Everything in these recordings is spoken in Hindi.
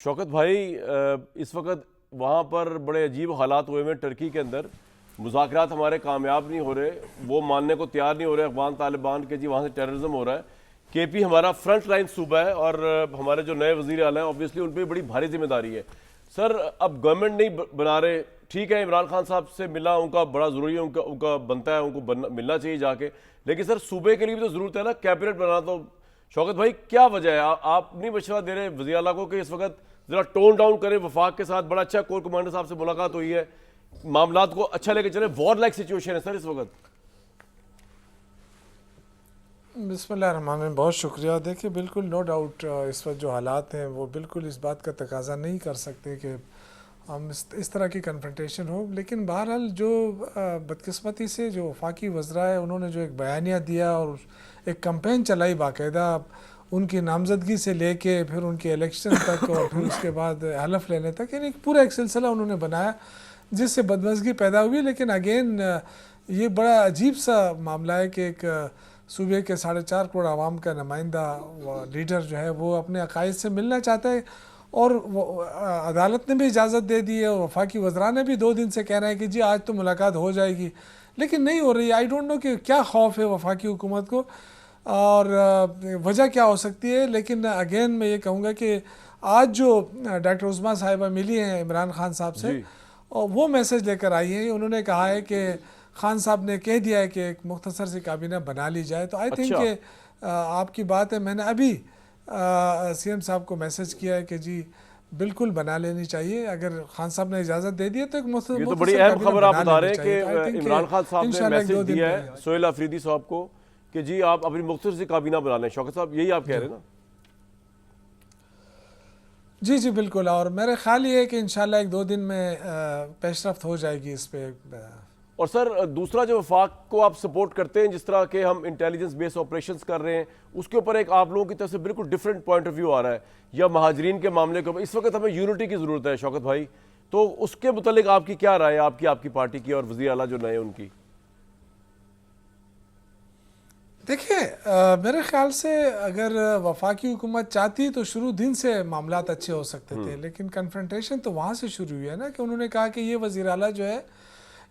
शौकत भाई, इस वक्त वहाँ पर बड़े अजीब हालात हुए हैं टर्की के अंदर। मुज़ाकरात हमारे कामयाब नहीं हो रहे, वो मानने को तैयार नहीं हो रहे अफगान तालिबान के जी वहाँ से टेररिज्म हो रहा है। केपी हमारा फ्रंट लाइन सूबा है और हमारे जो नए वज़ीर आला हैं ऑब्वियसली उन पर बड़ी भारी जिम्मेदारी है। सर, अब गवर्नमेंट नहीं बना रहे, ठीक है, इमरान खान साहब से मिलना उनका बड़ा ज़रूरी है, उनका बनता है, उनको मिलना चाहिए जाके, लेकिन सर सूबे के लिए भी तो ज़रूरत है ना कैबिनेट बनाना। तो शौकत भाई क्या वजह है, आप नहीं मशवरा दे रहे वज़ीर आला को कि इस वक्त जरा टोन डाउन करें वफाक के साथ? बड़ा अच्छा कोर कमांडर साहब से मुलाकात हुई है, मामलात को अच्छा लेके चले, वॉर लाइक सिचुएशन है सर इस वक्त। बिस्मिल्लाहिर्रहमानिर्रहीम, बहुत शुक्रिया। देखिए, बिल्कुल नो डाउट इस वक्त जो हालात हैं वो बिल्कुल इस बात का तकाजा नहीं कर सकते कि हम इस तरह की कन्फ्रंटेशन हो। लेकिन बहरहाल जो बदकिस्मती से जो वफाकी वज़रा है उन्होंने जो एक बयानिया दिया और एक कैंपेन चलाई बाकायदा, उनकी नामजदगी से लेके फिर उनके इलेक्शन तक और फिर उसके बाद हलफ लेने तक, यानी पूरा एक सिलसिला उन्होंने बनाया जिससे बदमज़गी पैदा हुई। लेकिन अगेन ये बड़ा अजीब सा मामला है कि एक सूबे के 4.5 करोड़ आवाम का नुमाइंदा लीडर जो है वो अपने अकायद से मिलना चाहता है और अदालत ने भी इजाज़त दे दी है और वफाकी वज़रा ने भी 2 दिन से कह रहे हैं कि जी आज तो मुलाकात हो जाएगी, लेकिन नहीं हो रही। आई डोंट नो कि क्या खौफ है वफाकी हुकूमत को और वजह क्या हो सकती है। लेकिन अगेन मैं ये कहूँगा कि आज जो डॉक्टर उस्मा साहिबा मिली हैं इमरान खान साहब से और वो मैसेज लेकर आई हैं, उन्होंने कहा है कि खान साहब ने कह दिया है कि एक मुख्तसर सी काबीना बना ली जाए। तो आई थिंक कि आपकी बात है, मैंने अभी सीएम साहब को मैसेज किया है कि जी बिल्कुल बना लेनी चाहिए। अगर खान साहब ने इजाज़त दे दी है तो एक ये तो बड़ी अहम खबर आप बता रहे हैं कि इमरान खान साहब ने मैसेज दिया है सोहेल अफरीदी साहब को कि जी आप अपनी मुख्तसर सी काबीना बना लें। शौकत साहब, यही आप कह रहे हैं ना? जी जी बिल्कुल, और मेरा ख्याल ये है कि इंशाल्लाह 1-2 दिन में पेशरफ्त हो जाएगी इस पे। और सर दूसरा जो वफाक को आप सपोर्ट करते हैं, जिस तरह के हम इंटेलिजेंस बेस्ड ऑपरेशंस कर रहे हैं, उसके ऊपर एक आप लोगों की तरफ से बिल्कुल डिफरेंट पॉइंट ऑफ व्यू आ रहा है, या महाजरीन के मामले के ऊपर इस वक्त हमें यूनिटी की ज़रूरत है। शौकत भाई, तो उसके मुतालिक आपकी क्या राय है, आपकी पार्टी की और वज़ीर आला जो नए उनकी? देखिए, मेरे ख्याल से अगर वफाकी हुकूमत चाहती तो शुरू दिन से मामलात अच्छे हो सकते थे, लेकिन कन्फ्रंटेशन तो वहाँ से शुरू हुई है ना कि उन्होंने कहा कि ये वज़ीर आला जो है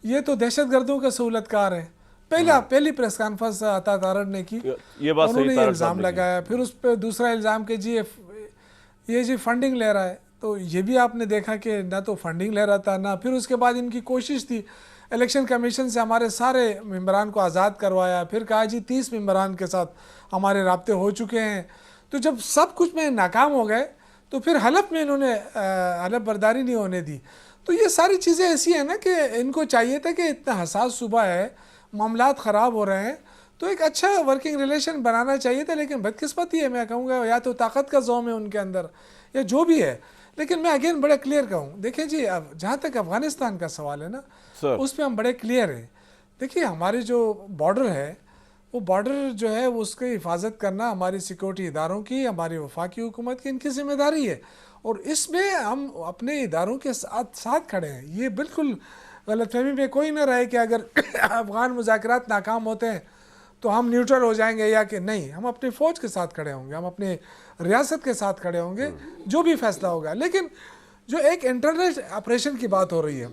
ये तो दहशतगर्दों का सहूलतकार है। पहली प्रेस कॉन्फ्रेंस अता तारड़ ने की, ये बात उन्होंने सही, इल्ज़ाम लगाया, फिर उस पर दूसरा इल्ज़ाम कि जी ये जी फंडिंग ले रहा है। तो ये भी आपने देखा कि ना तो फंडिंग ले रहा था, ना फिर उसके बाद इनकी कोशिश थी इलेक्शन कमीशन से हमारे सारे मेंबरान को आज़ाद करवाया, फिर कहा जी 30 मेंबरान के साथ हमारे राब्ते हो चुके हैं। तो जब सब कुछ में नाकाम हो गए तो फिर हलफ में इन्होंने हलफ बर्दारी नहीं होने दी। तो ये सारी चीज़ें ऐसी हैं ना कि इनको चाहिए था कि इतना हसास सूबा है, मामलात ख़राब हो रहे हैं, तो एक अच्छा वर्किंग रिलेशन बनाना चाहिए था। लेकिन बदकिस्मती है, मैं कहूँगा, या तो ताकत का ज़ोम है उनके अंदर या जो भी है। लेकिन मैं अगेन बड़ा क्लियर कहूँ, देखिए जी, अब जहाँ तक अफ़गानिस्तान का सवाल है ना, उस पर हम बड़े क्लियर हैं। देखिए, हमारी जो बॉर्डर है वो बॉर्डर जो है वो उसकी हिफाजत करना हमारी सिक्योरिटी इदारों की, हमारी वफाकी हुकूमत की, इनकी जिम्मेदारी है और इसमें हम अपने इदारों के साथ खड़े हैं। ये बिल्कुल गलतफहमी में कोई ना रहे कि अगर अफ़गान मुज़ाकरात नाकाम होते हैं तो हम न्यूट्रल हो जाएंगे, या कि नहीं, हम अपनी फ़ौज के साथ खड़े होंगे, हम अपने रियासत के साथ खड़े होंगे, जो भी फैसला होगा। लेकिन जो एक इंटरनल ऑपरेशन की बात हो रही है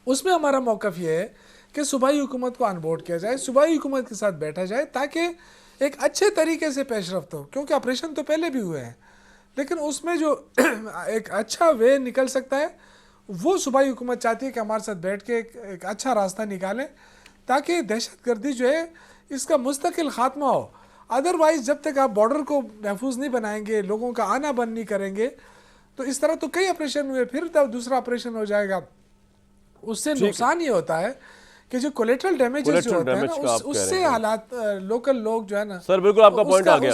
उसमें हमारा मौक़िफ़ ये है कि सूबाई हुकूमत को अनबोर्ड किया जाए, सूबाई हुकूमत के साथ बैठा जाए ताकि एक अच्छे तरीके से पेशरफ्त हो। क्योंकि ऑपरेशन तो पहले भी हुए हैं, लेकिन उसमें जो एक अच्छा वे निकल सकता है वो सूबाई हुकूमत चाहती है कि हमारे साथ बैठ के एक अच्छा रास्ता निकालें ताकि दहशतगर्दी जो है इसका मुस्तकिल ख़ात्मा हो। अदरवाइज़ जब तक आप बॉर्डर को महफूज नहीं बनाएंगे, लोगों का आना बंद नहीं करेंगे, तो इस तरह तो कई ऑपरेशन हुए, फिर तब दूसरा ऑपरेशन हो जाएगा। उससे नुकसान ये होता है कि जो कोलेटरल डैमेजेस जो होते हैं ना, उससे हालात लोकल लोग जो है ना, सर बिल्कुल आपका पॉइंट आ गया।